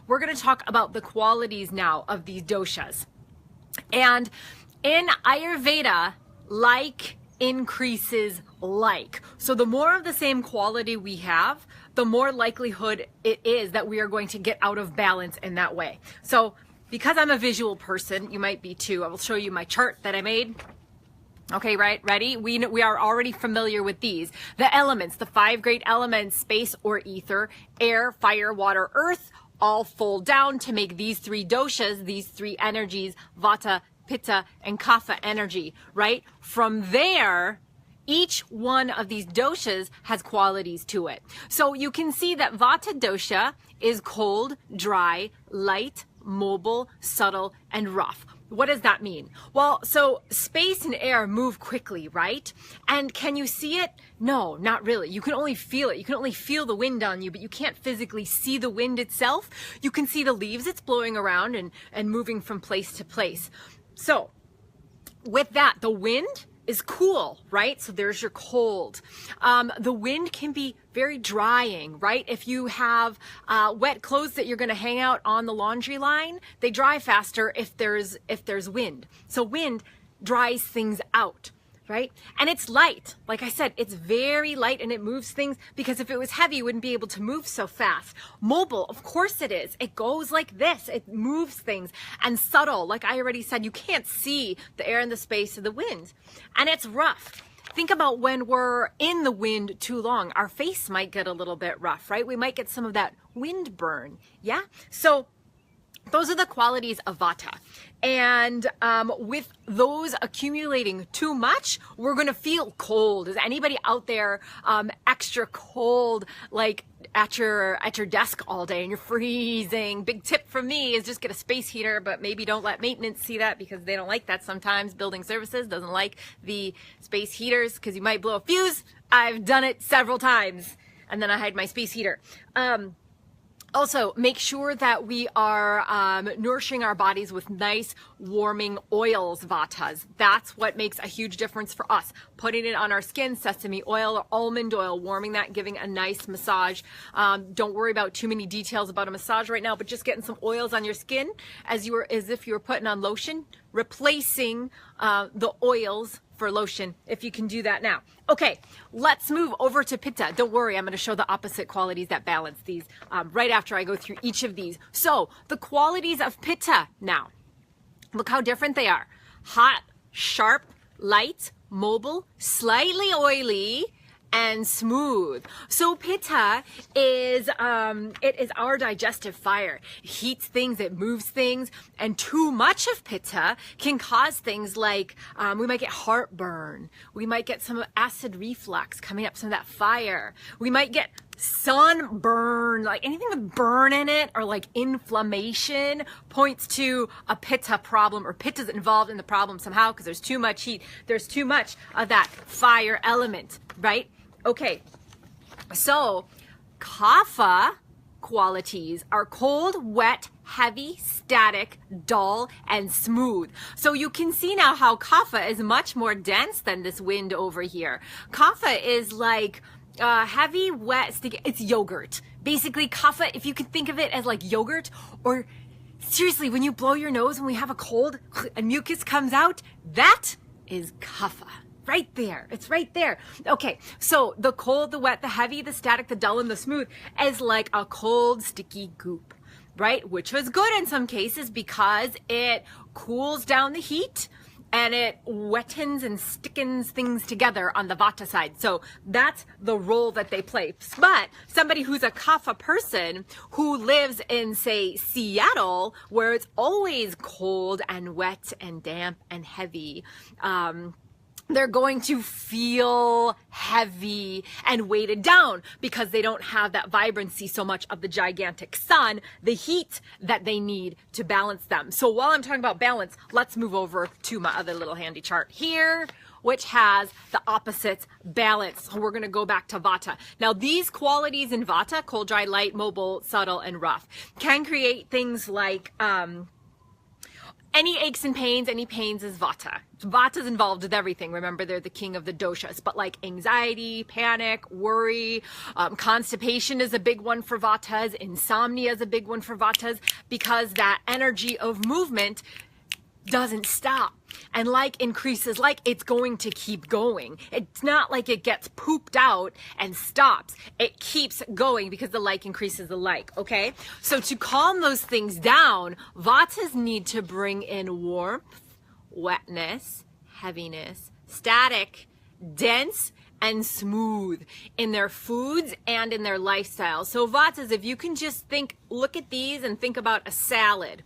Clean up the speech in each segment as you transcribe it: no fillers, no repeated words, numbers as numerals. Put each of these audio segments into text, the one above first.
we're going to talk about the qualities now of these doshas. And in Ayurveda, like increases like. So the more of the same quality we have, the more likelihood it is that we are going to get out of balance in that way. So because I'm a visual person, you might be too. I will show you my chart that I made. Okay, right, ready? We are already familiar with these. The elements, the 5 great elements, space or ether, air, fire, water, earth, all fold down to make these 3 doshas, these 3 energies, vata, pitta, and kapha energy, right? From there, each one of these doshas has qualities to it. So you can see that vata dosha is cold, dry, light, mobile, subtle, and rough. What does that mean? Well, so space and air move quickly, right? And can you see it? No, not really. You can only feel it. You can only feel the wind on you, but you can't physically see the wind itself. You can see the leaves it's blowing around and moving from place to place. So with that, the wind is cool, right? So there's your cold. The wind can be very drying, right? If you have wet clothes that you're going to hang out on the laundry line, they dry faster if there's wind. So wind dries things out, right? And it's light. Like I said, it's very light and it moves things, because if it was heavy, you wouldn't be able to move so fast. Mobile, of course it is. It goes like this. It moves things. And subtle, like I already said, you can't see the air and the space of the wind. And it's rough. Think about when we're in the wind too long, our face might get a little bit rough, right? We might get some of that wind burn. Yeah. So those are the qualities of vata. And with those accumulating too much, we're going to feel cold. Is anybody out there extra cold, like at your desk all day and you're freezing? Big tip from me is just get a space heater, but maybe don't let maintenance see that, because they don't like that sometimes. Building services doesn't like the space heaters because you might blow a fuse. I've done it several times, and then I hide my space heater. Also, make sure that we are nourishing our bodies with nice, warming oils, vatas. That's what makes a huge difference for us. Putting it on our skin, sesame oil or almond oil, warming that, giving a nice massage. Don't worry about too many details about a massage right now, but just getting some oils on your skin as if you were putting on lotion, replacing the oils for lotion, if you can do that now. Okay, let's move over to pitta. Don't worry, I'm going to show the opposite qualities that balance these right after I go through each of these. So the qualities of pitta now. Look how different they are. Hot, sharp, light, mobile, slightly oily, and smooth. So pitta is it is our digestive fire. It heats things, it moves things, and too much of pitta can cause things like we might get heartburn, we might get some acid reflux coming up, some of that fire. We might get sunburn, like anything with burn in it, or like inflammation points to a pitta problem, or pitta's involved in the problem somehow because there's too much heat, there's too much of that fire element, right? Okay, so kapha qualities are cold, wet, heavy, static, dull, and smooth. So you can see now how kapha is much more dense than this wind over here. Kapha is like heavy, wet, sticky. It's yogurt. Basically, kapha, if you could think of it as like yogurt, or seriously, when you blow your nose when we have a cold and mucus comes out, that is kapha. Right there. It's right there. Okay. So the cold, the wet, the heavy, the static, the dull, and the smooth is like a cold, sticky goop, right? Which was good in some cases because it cools down the heat and it wettens and stickens things together on the vata side. So that's the role that they play. But somebody who's a kapha person who lives in, say, Seattle, where it's always cold and wet and damp and heavy, they're going to feel heavy and weighted down because they don't have that vibrancy so much of the gigantic sun, the heat that they need to balance them. So while I'm talking about balance, let's move over to my other little handy chart here, which has the opposites balance. So we're going to go back to vata. Now these qualities in vata, cold, dry, light, mobile, subtle, and rough, can create things like Any aches and pains, any pains is Vata. Vata's involved with everything. Remember, they're the king of the doshas. But like anxiety, panic, worry, constipation is a big one for Vatas. Insomnia is a big one for Vatas, because that energy of movement doesn't stop. And like increases like, it's going to keep going. It's not like it gets pooped out and stops. It keeps going because the like increases the like, okay? So to calm those things down, Vatas need to bring in warmth, wetness, heaviness, static, dense, and smooth in their foods and in their lifestyle. So Vatas, if you can just look at these and think about a salad.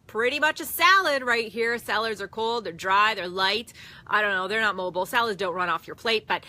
Pretty much a salad right here. Salads are cold, they're dry, they're light. I don't know, they're not mobile. Salads don't run off your plate, but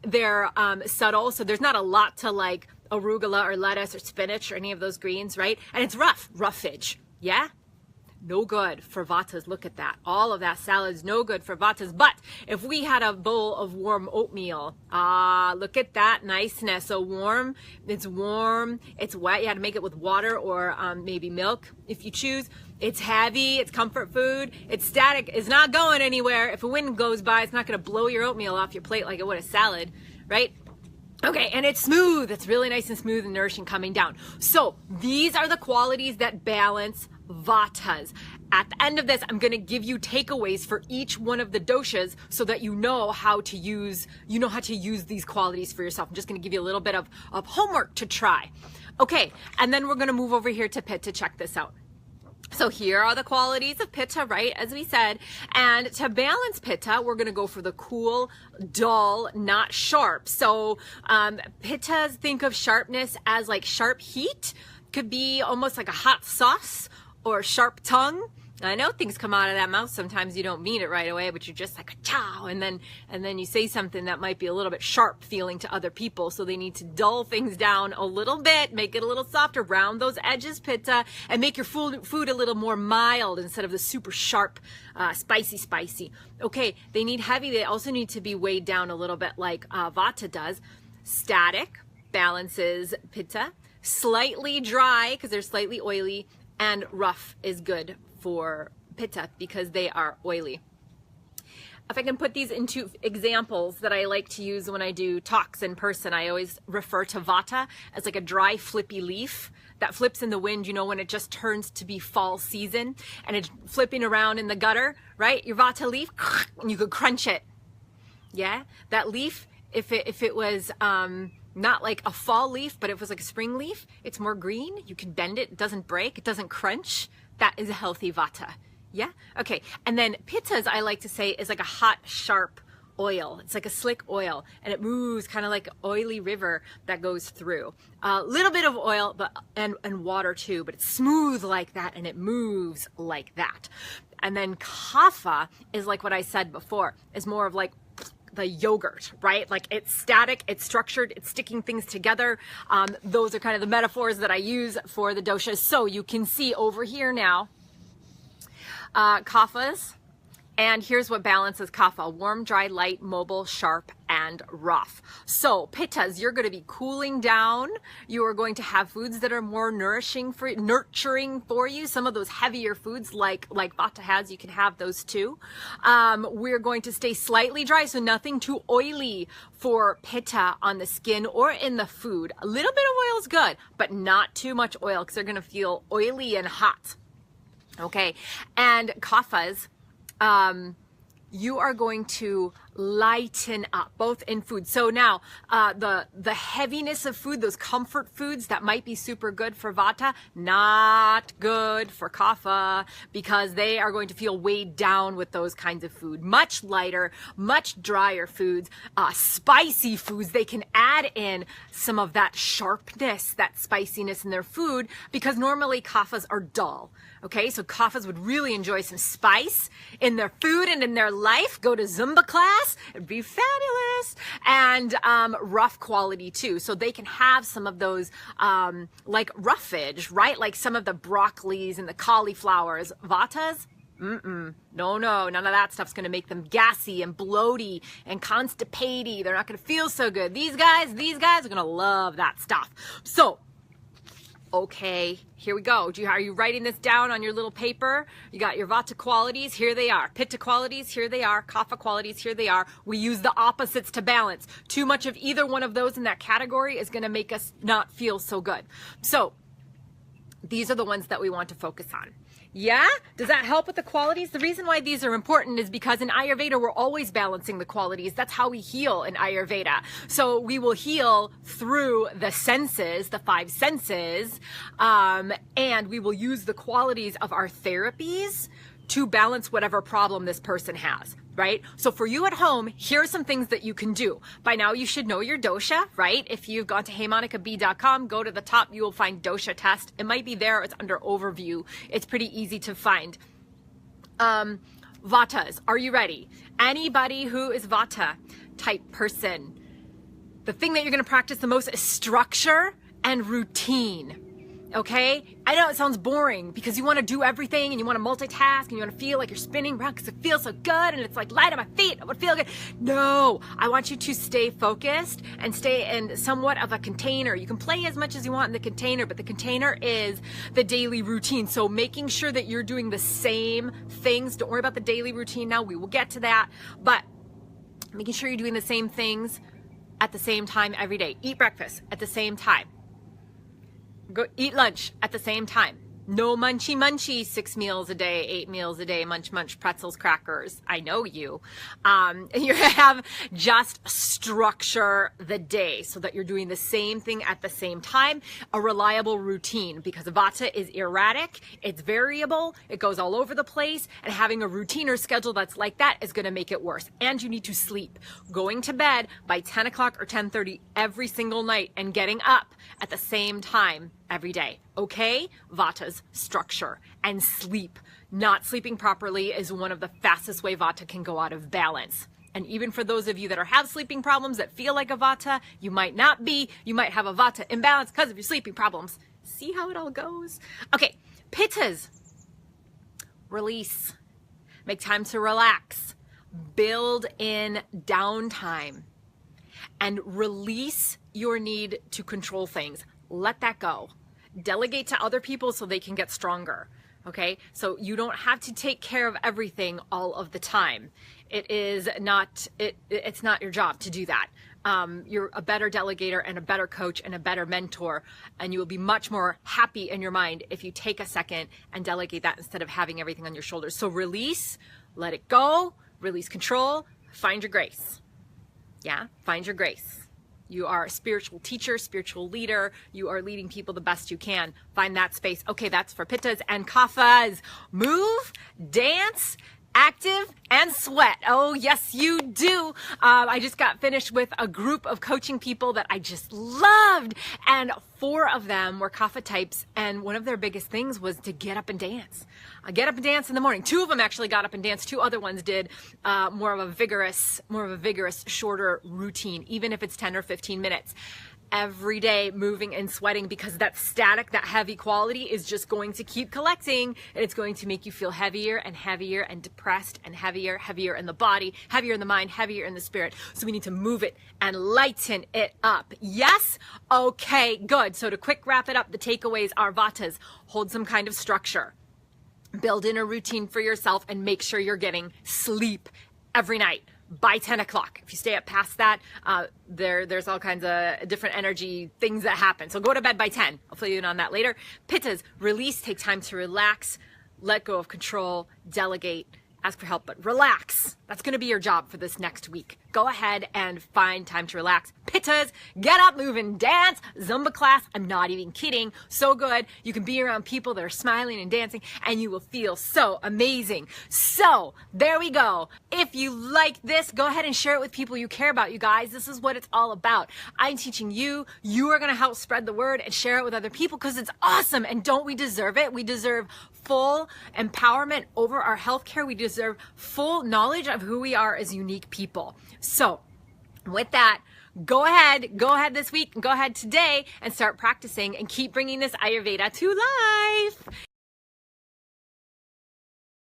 they're subtle. So there's not a lot to like arugula or lettuce or spinach or any of those greens, right? And it's roughage, yeah? No good for Vatas. Look at that. All of that salad is no good for Vatas. But if we had a bowl of warm oatmeal, look at that niceness. So warm, it's wet. You had to make it with water or maybe milk if you choose. It's heavy, it's comfort food, it's static, it's not going anywhere. If a wind goes by, it's not going to blow your oatmeal off your plate like it would a salad, right? Okay, and it's smooth. It's really nice and smooth and nourishing coming down. So these are the qualities that balance Vatas. At the end of this, I'm going to give you takeaways for each one of the doshas so that you know how to use these qualities for yourself. I'm just going to give you a little bit of homework to try. Okay, and then we're going to move over here to Pitta. Check this out. So here are the qualities of Pitta, right, as we said. And to balance Pitta, we're going to go for the cool, dull, not sharp. So Pittas, think of sharpness as like sharp heat. Could be almost like a hot sauce or sharp tongue. I know things come out of that mouth. Sometimes you don't mean it right away, but you're just like, chow, and then you say something that might be a little bit sharp feeling to other people. So they need to dull things down a little bit, make it a little softer, round those edges, Pitta, and make your food a little more mild instead of the super sharp, spicy. Okay, they need heavy. They also need to be weighed down a little bit like Vata does. Static balances Pitta. Slightly dry because they're slightly oily, and rough is good for Pitta because they are oily. If I can put these into examples that I like to use when I do talks in person, I always refer to Vata as like a dry flippy leaf that flips in the wind, you know, when it just turns to be fall season and it's flipping around in the gutter, right? Your Vata leaf, and you could crunch it. Yeah, that leaf, if it was not like a fall leaf, but if it was like a spring leaf, it's more green. You can bend it. It doesn't break. It doesn't crunch. That is a healthy Vata. Yeah? Okay. And then Pittas, I like to say, is like a hot, sharp oil. It's like a slick oil, and it moves kind of like an oily river that goes through. A little bit of oil, but and water too, but it's smooth like that, and it moves like that. And then Kapha is like what I said before, is more of like the yogurt, right? Like it's static, it's structured, it's sticking things together. Those are kind of the metaphors that I use for the doshas. So you can see over here now, kaphas, and here's what balances kapha: warm, dry, light, mobile, sharp, and rough. So pittas, you're going to be cooling down. You are going to have foods that are more nurturing for you. Some of those heavier foods like Vata has, you can have those too. We're going to stay slightly dry, so nothing too oily for pitta on the skin or in the food. A little bit of oil is good, but not too much oil because they're going to feel oily and hot. Okay, and kaphas, you are going to lighten up both in food. So now the heaviness of food, those comfort foods that might be super good for Vata, not good for Kapha because they are going to feel weighed down with those kinds of food. Much lighter, much drier foods, spicy foods. They can add in some of that sharpness, that spiciness in their food because normally Kaphas are dull. Okay, so Kaphas would really enjoy some spice in their food and in their life. Go to Zumba class, it'd be fabulous. And rough quality too. So they can have some of those like roughage, right? Like some of the broccolis and the cauliflowers. Vatas, no, none of that stuff's going to make them gassy and bloaty and constipated. They're not going to feel so good. These guys are going to love that stuff. So Okay, here we go. Are you writing this down on your little paper? You got your Vata qualities, here they are. Pitta qualities, here they are. Kapha qualities, here they are. We use the opposites to balance. Too much of either one of those in that category is going to make us not feel so good. So these are the ones that we want to focus on. Yeah? Does that help with the qualities? The reason why these are important is because in Ayurveda, we're always balancing the qualities. That's how we heal in Ayurveda. So we will heal through the senses, the 5 senses, and we will use the qualities of our therapies to balance whatever problem this person has, right? So for you at home, here are some things that you can do. By now, you should know your dosha, right? If you've gone to heymonicab.com, go to the top, you will find dosha test. It might be there. It's under overview. It's pretty easy to find. Vatas, are you ready? Anybody who is Vata type person, the thing that you're going to practice the most is structure and routine. Okay? I know it sounds boring because you want to do everything and you want to multitask and you want to feel like you're spinning around because it feels so good and it's like light on my feet. I would feel good. No, I want you to stay focused and stay in somewhat of a container. You can play as much as you want in the container, but the container is the daily routine. So making sure that you're doing the same things. Don't worry about the daily routine now. We will get to that. But making sure you're doing the same things at the same time every day. Eat breakfast at the same time. Go eat lunch at the same time. No munchy munchy 6 meals a day, 8 meals a day, munch munch pretzels, crackers. I know you. You have just structure the day so that you're doing the same thing at the same time. A reliable routine, because Vata is erratic, it's variable, it goes all over the place, and having a routine or schedule that's like that is going to make it worse. And you need to sleep. Going to bed by 10 o'clock or 10:30 every single night and getting up at the same time every day. Okay? Vata's structure and sleep. Not sleeping properly is one of the fastest way Vata can go out of balance. And even for those of you that have sleeping problems that feel like a Vata, you might not be. You might have a Vata imbalance because of your sleeping problems. See how it all goes? Okay. Pittas. Release. Make time to relax. Build in downtime. And release your need to control things. Let that go. Delegate to other people so they can get stronger. Okay? So you don't have to take care of everything all of the time. It's not your job to do that. You're a better delegator and a better coach and a better mentor, and you will be much more happy in your mind if you take a second and delegate that instead of having everything on your shoulders. So release, let it go, release control, find your grace. Yeah? Find your grace. You are a spiritual teacher, spiritual leader. You are leading people the best you can. Find that space. Okay, that's for Pittas and Kaphas. Move, dance, active, and sweat. Oh, yes, you do. I just got finished with a group of coaching people that I just loved. And 4 of them were Kapha types. And one of their biggest things was to get up and dance. Get up and dance in the morning. 2 of them actually got up and danced. 2 other ones did more of a vigorous, shorter routine, even if it's 10 or 15 minutes. Every day moving and sweating, because that static, that heavy quality is just going to keep collecting, and it's going to make you feel heavier and depressed and heavier in the body, heavier in the mind, heavier in the spirit. So we need to move it and lighten it up. Yes? Okay, good. So to quick wrap it up, the takeaways are Vatas. Hold some kind of structure. Build in a routine for yourself and make sure you're getting sleep every night by 10 o'clock. If you stay up past that, there's all kinds of different energy things that happen. So go to bed by 10. I'll fill you in on that later. Pittas, release, take time to relax, let go of control, delegate, ask for help, but relax. That's going to be your job for this next week. Go ahead and find time to relax. Pittas, get up, move, and dance. Zumba class, I'm not even kidding. So good. You can be around people that are smiling and dancing, and you will feel so amazing. So there we go. If you like this, go ahead and share it with people you care about, you guys. This is what it's all about. I'm teaching you. You are going to help spread the word and share it with other people because it's awesome. And don't we deserve it? We deserve full empowerment over our healthcare. We deserve full knowledge of who we are as unique people. So with that, go ahead this week, go ahead today and start practicing and keep bringing this Ayurveda to life.